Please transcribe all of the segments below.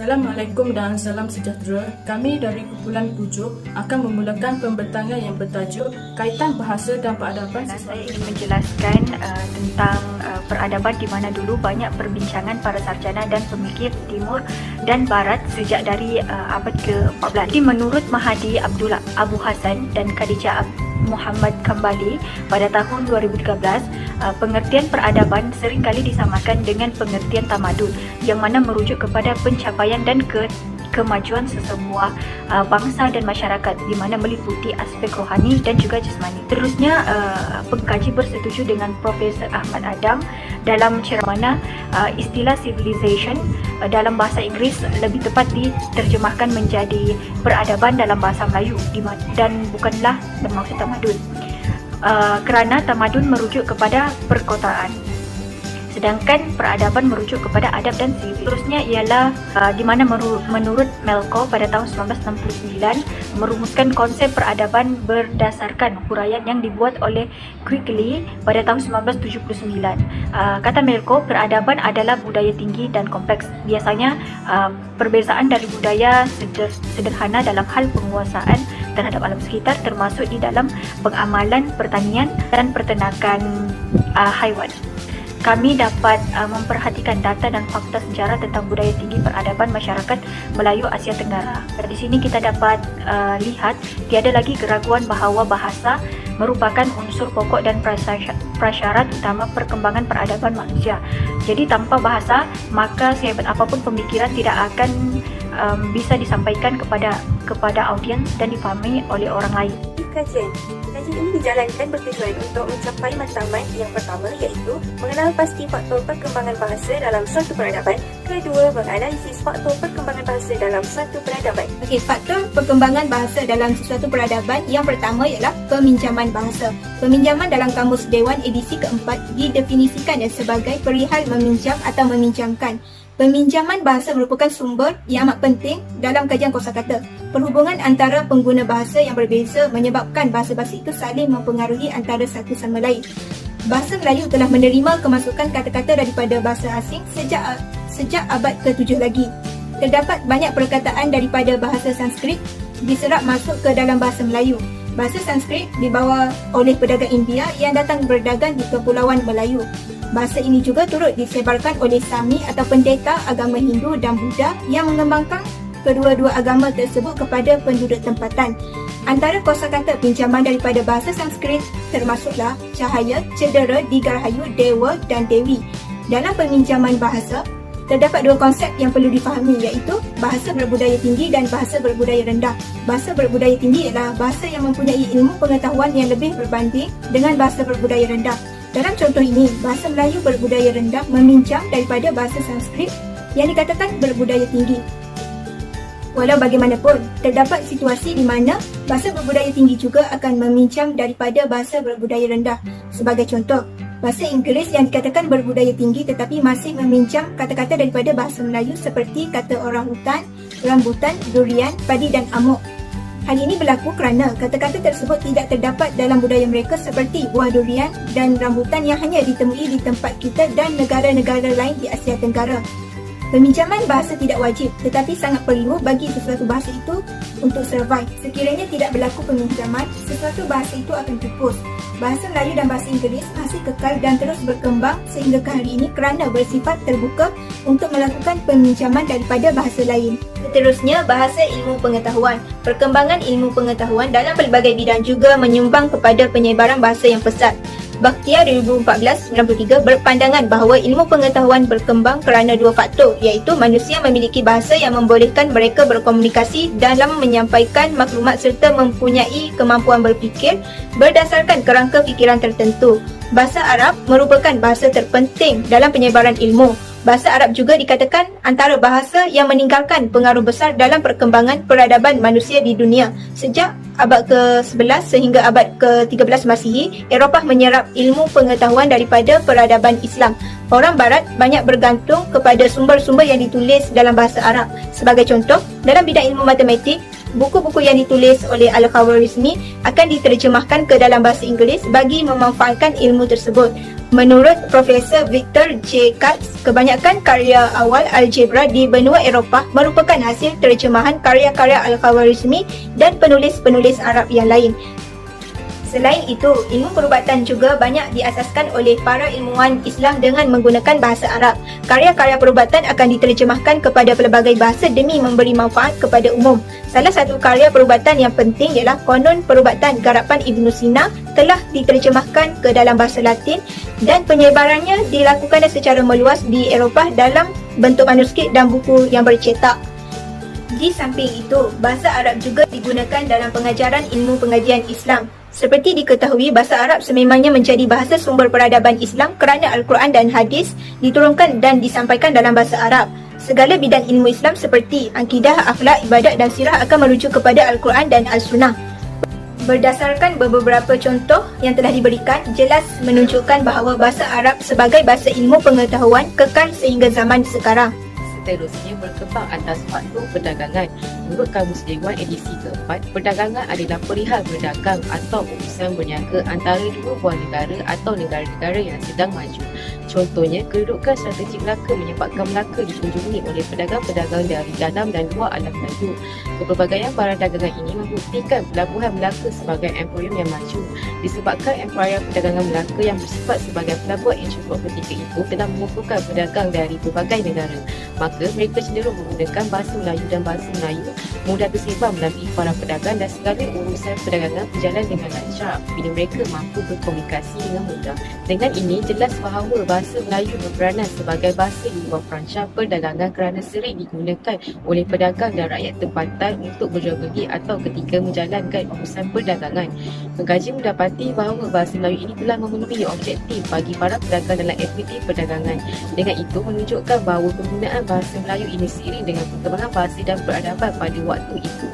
Assalamualaikum dan salam sejahtera. Kami dari kumpulan Pujuk akan memulakan pembentangan yang bertajuk Kaitan Bahasa dan Peradaban. Saya ingin menjelaskan tentang peradaban di mana dulu banyak perbincangan para sarjana dan pemikir Timur dan Barat sejak dari abad ke-14. Menurut Mahadi Abdullah Abu Hasan dan Khadijah Muhammad Kambali pada tahun 2013, pengertian peradaban seringkali disamakan dengan pengertian tamadun yang mana merujuk kepada pencapaian dan kemajuan sesebuah bangsa dan masyarakat di mana meliputi aspek rohani dan juga jasmani. Terusnya, pengkaji bersetuju dengan Profesor Ahmad Adam dalam ceramahnya istilah civilization dalam bahasa Inggeris lebih tepat diterjemahkan menjadi peradaban dalam bahasa Melayu dan bukanlah bermaksud tamadun. Kerana tamadun merujuk kepada perkotaan, sedangkan peradaban merujuk kepada adab dan sivil. Terusnya ialah di mana menurut Melko pada tahun 1969 merumuskan konsep peradaban berdasarkan huraian yang dibuat oleh Quigley pada tahun 1979. Kata Melko, peradaban adalah budaya tinggi dan kompleks. Biasanya perbezaan dari budaya sederhana dalam hal penguasaan terhadap alam sekitar, termasuk di dalam pengamalan pertanian dan peternakan haiwan. Kami dapat memperhatikan data dan fakta sejarah tentang budaya tinggi peradaban masyarakat Melayu Asia Tenggara. Di sini kita dapat lihat tiada lagi keraguan bahawa bahasa merupakan unsur pokok dan prasyarat utama perkembangan peradaban manusia. Jadi tanpa bahasa, maka sehebat apapun pemikiran tidak akan bisa disampaikan kepada audiens dan difahami oleh orang lain. Kajian ini dijalankan bertujuan untuk mencapai matlamat yang pertama, iaitu mengenal pasti faktor perkembangan bahasa dalam suatu peradaban. Kedua, menganalisis faktor perkembangan bahasa dalam suatu peradaban. Faktor perkembangan bahasa dalam sesuatu peradaban yang pertama ialah peminjaman bahasa. Peminjaman dalam Kamus Dewan edisi keempat didefinisikan sebagai perihal meminjam atau meminjamkan. Peminjaman bahasa merupakan sumber yang amat penting dalam kajian kosakata. Perhubungan antara pengguna bahasa yang berbeza menyebabkan bahasa-bahasa itu saling mempengaruhi antara satu sama lain. Bahasa Melayu telah menerima kemasukan kata-kata daripada bahasa asing sejak abad ke-7 lagi. Terdapat banyak perkataan daripada bahasa Sanskrit diserap masuk ke dalam bahasa Melayu. Bahasa Sanskrit dibawa oleh pedagang India yang datang berdagang di Kepulauan Melayu. Bahasa ini juga turut disebarkan oleh Sami atau pendeta agama Hindu dan Buddha yang mengembangkan kedua-dua agama tersebut kepada penduduk tempatan. Antara kosakata pinjaman daripada bahasa Sanskrit termasuklah cahaya, cedera, digarhayu, dewa dan dewi. Dalam peminjaman bahasa, terdapat dua konsep yang perlu difahami, iaitu bahasa berbudaya tinggi dan bahasa berbudaya rendah. Bahasa berbudaya tinggi ialah bahasa yang mempunyai ilmu pengetahuan yang lebih berbanding dengan bahasa berbudaya rendah. Dalam contoh ini, bahasa Melayu berbudaya rendah meminjam daripada bahasa Sanskrit yang dikatakan berbudaya tinggi. Walau bagaimanapun, terdapat situasi di mana bahasa berbudaya tinggi juga akan meminjam daripada bahasa berbudaya rendah. Sebagai contoh, bahasa Inggeris yang dikatakan berbudaya tinggi tetapi masih meminjam kata-kata daripada bahasa Melayu seperti kata orang hutan, rambutan, durian, padi dan amuk. Hal ini berlaku kerana kata-kata tersebut tidak terdapat dalam budaya mereka seperti buah durian dan rambutan yang hanya ditemui di tempat kita dan negara-negara lain di Asia Tenggara. Peminjaman bahasa tidak wajib tetapi sangat perlu bagi sesuatu bahasa itu untuk survive. Sekiranya tidak berlaku peminjaman, sesuatu bahasa itu akan pupus. Bahasa Melayu dan bahasa Inggeris masih kekal dan terus berkembang sehingga ke hari ini kerana bersifat terbuka untuk melakukan peminjaman daripada bahasa lain. Seterusnya, bahasa ilmu pengetahuan. Perkembangan ilmu pengetahuan dalam pelbagai bidang juga menyumbang kepada penyebaran bahasa yang pesat. Bakhtiar 2014-93 berpandangan bahawa ilmu pengetahuan berkembang kerana dua faktor, iaitu manusia memiliki bahasa yang membolehkan mereka berkomunikasi dalam menyampaikan maklumat serta mempunyai kemampuan berfikir berdasarkan kerangka fikiran tertentu. Bahasa Arab merupakan bahasa terpenting dalam penyebaran ilmu. Bahasa Arab juga dikatakan antara bahasa yang meninggalkan pengaruh besar dalam perkembangan peradaban manusia di dunia. Sejak abad ke-11 sehingga abad ke-13 Masihi, Eropah menyerap ilmu pengetahuan daripada peradaban Islam. Orang Barat banyak bergantung kepada sumber-sumber yang ditulis dalam bahasa Arab. Sebagai contoh, dalam bidang ilmu matematik, Buku-buku yang ditulis oleh Al-Khawarizmi akan diterjemahkan ke dalam bahasa Inggeris bagi memanfaatkan ilmu tersebut. Menurut Profesor Victor J. Katz, kebanyakan karya awal algebra di benua Eropah merupakan hasil terjemahan karya-karya Al-Khawarizmi dan penulis-penulis Arab yang lain. Selain itu, ilmu perubatan juga banyak diasaskan oleh para ilmuwan Islam dengan menggunakan bahasa Arab. Karya-karya perubatan akan diterjemahkan kepada pelbagai bahasa demi memberi manfaat kepada umum. Salah satu karya perubatan yang penting ialah Konon Perubatan garapan Ibn Sina telah diterjemahkan ke dalam bahasa Latin dan penyebarannya dilakukan secara meluas di Eropah dalam bentuk manuskrip dan buku yang bercetak. Di samping itu, bahasa Arab juga digunakan dalam pengajaran ilmu pengajian Islam. Seperti diketahui, bahasa Arab sememangnya menjadi bahasa sumber peradaban Islam kerana Al-Quran dan Hadis diturunkan dan disampaikan dalam bahasa Arab. Segala bidang ilmu Islam seperti akidah, akhlak, ibadat dan sirah akan merujuk kepada Al-Quran dan Al-Sunnah. Berdasarkan beberapa contoh yang telah diberikan, jelas menunjukkan bahawa bahasa Arab sebagai bahasa ilmu pengetahuan kekal sehingga zaman sekarang. Seterusnya berkembang atas faktor perdagangan. Menurut Kamus Dewan edisi keempat, perdagangan adalah perihal berdagang atau urusan berniaga antara dua buah negara atau negara-negara yang sedang maju. Contohnya, kedudukan strategik Melaka menyebabkan Melaka dikunjungi oleh pedagang-pedagang dari dalam dan luar alam Melayu. Kepelbagaian barang dagangan ini membuktikan pelabuhan Melaka sebagai emporium yang maju. Disebabkan emporium perdagangan Melaka yang bersifat sebagai pelabuhan yang cukup ketika itu telah mengumpulkan pedagang dari berbagai negara, maka mereka cenderung menggunakan bahasa Melayu dan bahasa Melayu mudah tersebar melalui para pedagang dan segala urusan perdagangan berjalan dengan lancar bila mereka mampu berkomunikasi dengan mudah. Dengan ini, jelas bahawa bahasa Melayu berperanan sebagai bahasa di luar perancangan perdagangan kerana sering digunakan oleh pedagang dan rakyat tempatan untuk berjual beli atau ketika menjalankan urusan perdagangan. Pengkaji mendapati bahawa bahasa Melayu ini telah memenuhi objektif bagi para pedagang dalam aktiviti perdagangan. Dengan itu menunjukkan bahawa penggunaan bahasa Melayu ini seiring dengan perkembangan bahasa dan peradaban pada waktu itu.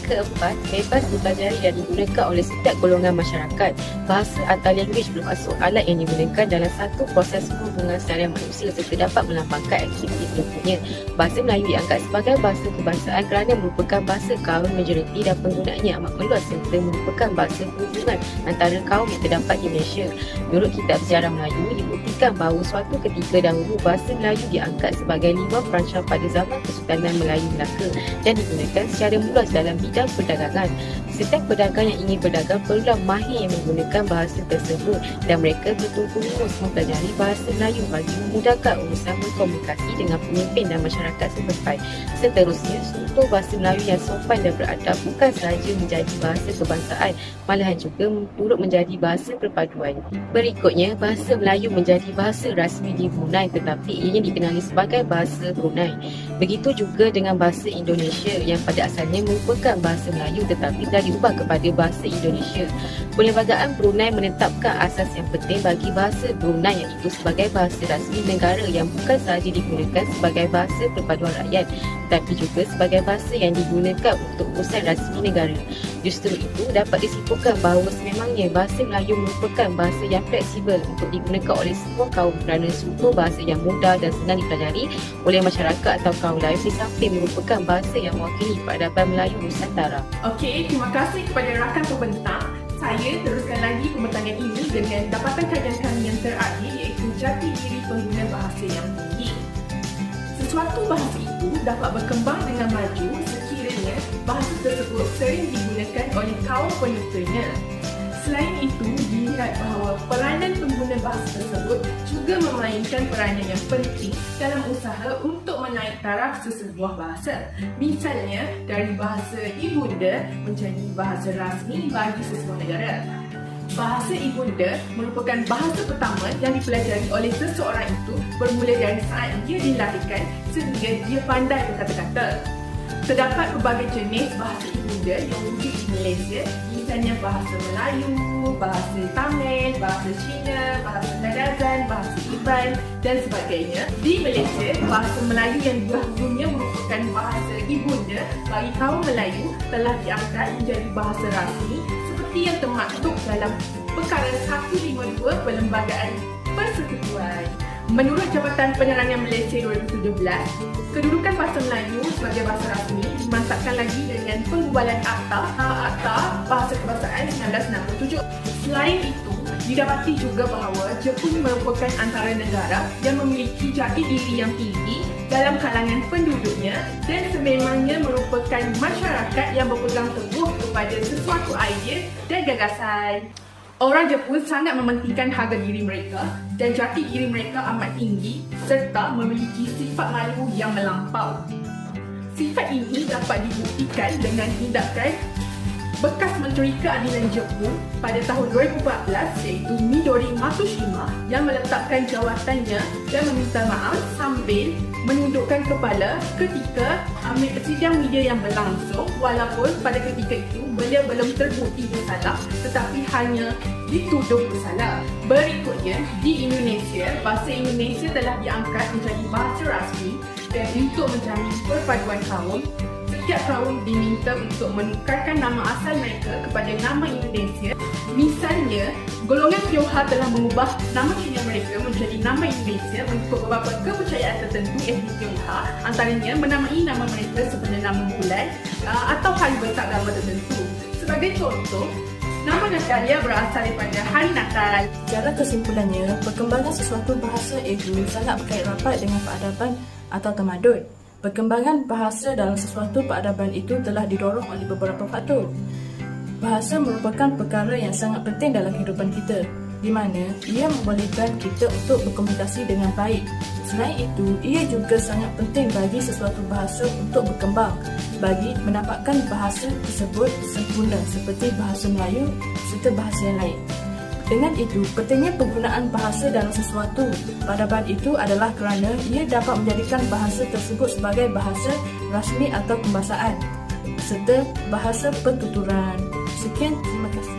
Keempat, bebas dipelajari dan digunakan oleh setiap golongan masyarakat. Bahasa atau language bermaksud alat yang digunakan dalam satu proses hubungan seharian manusia serta dapat melambangkan aktiviti kelompoknya. Bahasa Melayu dianggap sebagai bahasa kebangsaan kerana merupakan bahasa kaum majoriti dan penggunaannya amat meluas serta merupakan bahasa hubungan antara kaum yang terdapat di Malaysia. Menurut kitab sejarah Melayu, dibuktikan bahawa suatu ketika dahulu bahasa Melayu diangkat sebagai limbah perancangan pada zaman Kesultanan Melayu Melaka dan digunakan secara meluas dalam bidang perdagangan. Setiap pedagang yang ingin berdagang perlulah mahir yang menggunakan bahasa tersebut dan mereka bertungkus mempelajari bahasa Melayu bagi memudahkan urusan berkomunikasi dengan pemimpin dan masyarakat setempat. Seterusnya, struktur bahasa Melayu yang sopan dan beradab bukan sahaja menjadi bahasa kebangsaan, malahan juga turut menjadi bahasa perpaduan. Berikutnya, bahasa Melayu menjadi bahasa rasmi di Brunei tetapi ianya dikenali sebagai bahasa Brunei. Begitu juga dengan bahasa Indonesia yang pada asalnya merupakan bahasa Melayu tetapi telah diubah kepada bahasa Indonesia. Perlembagaan Brunei menetapkan asas yang penting bagi bahasa Brunei iaitu sebagai bahasa rasmi negara yang bukan sahaja digunakan sebagai bahasa perpaduan rakyat tetapi juga sebagai bahasa yang digunakan untuk urusan rasmi negara. Justru itu dapat disimpulkan bahawa sememangnya bahasa Melayu merupakan bahasa yang fleksibel untuk digunakan oleh semua kaum kerana struktur bahasa yang mudah dan senang dipelajari oleh masyarakat atau kaum lain di samping merupakan bahasa yang mewakili peradaban Melayu Nusantara. Okey, terima kasih kepada rakan pembentang. Saya teruskan lagi pembentangan ini dengan dapatan kajian kami yang terakhir iaitu jati diri pengguna bahasa yang tinggi. Sesuatu bahasa itu dapat berkembang dengan maju sekiranya bahasa tersebut sering digunakan oleh kaum penuturnya. Selain itu, dilihat bahawa peranan pengguna bahasa tersebut juga memainkan peranan yang penting dalam usaha untuk menaik taraf sesebuah bahasa. Misalnya, dari bahasa ibunda menjadi bahasa rasmi bagi sesebuah negara. Bahasa ibunda merupakan bahasa pertama yang dipelajari oleh seseorang itu bermula dari saat dia dilahirkan sehingga dia pandai berkata-kata. Terdapat pelbagai jenis bahasa ibunda yang wujud di Malaysia, misalnya bahasa Melayu, bahasa Tamil, bahasa Cina, bahasa Kadazan, bahasa Iban dan sebagainya. Di Malaysia, bahasa Melayu yang dahulunya merupakan bahasa ibunda bagi kaum Melayu telah diangkat menjadi bahasa rasmi seperti yang termaktub dalam Perkara 152 Perlembagaan Persekutuan. Menurut Jabatan Penerangan Malaysia 2017, kedudukan bahasa Melayu sebagai bahasa rasmi dimantapkan lagi dengan pengubah Kumpulan Akta Bahasa Kebangsaan 1967. Selain itu, didapati juga bahawa Jepun merupakan antara negara yang memiliki jati diri yang tinggi dalam kalangan penduduknya dan sememangnya merupakan masyarakat yang berpegang teguh kepada sesuatu idea dan gagasan. Orang Jepun sangat mementingkan harga diri mereka dan jati diri mereka amat tinggi serta memiliki sifat malu yang melampau. Sifat ini dapat dibuktikan dengan tindakan bekas Menteri Keadilan Jepun pada tahun 2014 iaitu Midori Matsushima yang meletakkan jawatannya dan meminta maaf sambil menundukkan kepala ketika sidang media yang berlangsung, walaupun pada ketika itu beliau belum terbukti bersalah tetapi hanya dituduh bersalah. Berikutnya, di Indonesia, bahasa Indonesia telah diangkat menjadi bahasa rasmi dan untuk menjamin perpaduan kaum, setiap kaum diminta untuk menukarkan nama asal mereka kepada nama Indonesia. Misalnya, golongan Tionghoa telah mengubah nama Cina mereka menjadi nama Indonesia mengikut beberapa kepercayaan tertentu etnik Tionghoa, antaranya menamai nama mereka sebagai nama bulan atau hari besar agama tertentu. Sebagai contoh, nama Natalia berasal daripada hari Natal. Secara kesimpulannya, perkembangan sesuatu bahasa itu sangat berkait rapat dengan peradaban atau tamadun. Perkembangan bahasa dalam sesuatu peradaban itu telah didorong oleh beberapa faktor. Bahasa merupakan perkara yang sangat penting dalam kehidupan kita, di mana ia membolehkan kita untuk berkomunikasi dengan baik. Selain itu, ia juga sangat penting bagi sesuatu bahasa untuk berkembang, bagi mendapatkan bahasa tersebut sempurna seperti bahasa Melayu serta bahasa yang lain. Dengan itu, pentingnya penggunaan bahasa dalam sesuatu peradaban itu adalah kerana ia dapat menjadikan bahasa tersebut sebagai bahasa rasmi atau pembahasaan serta bahasa pertuturan. Sekian, terima kasih.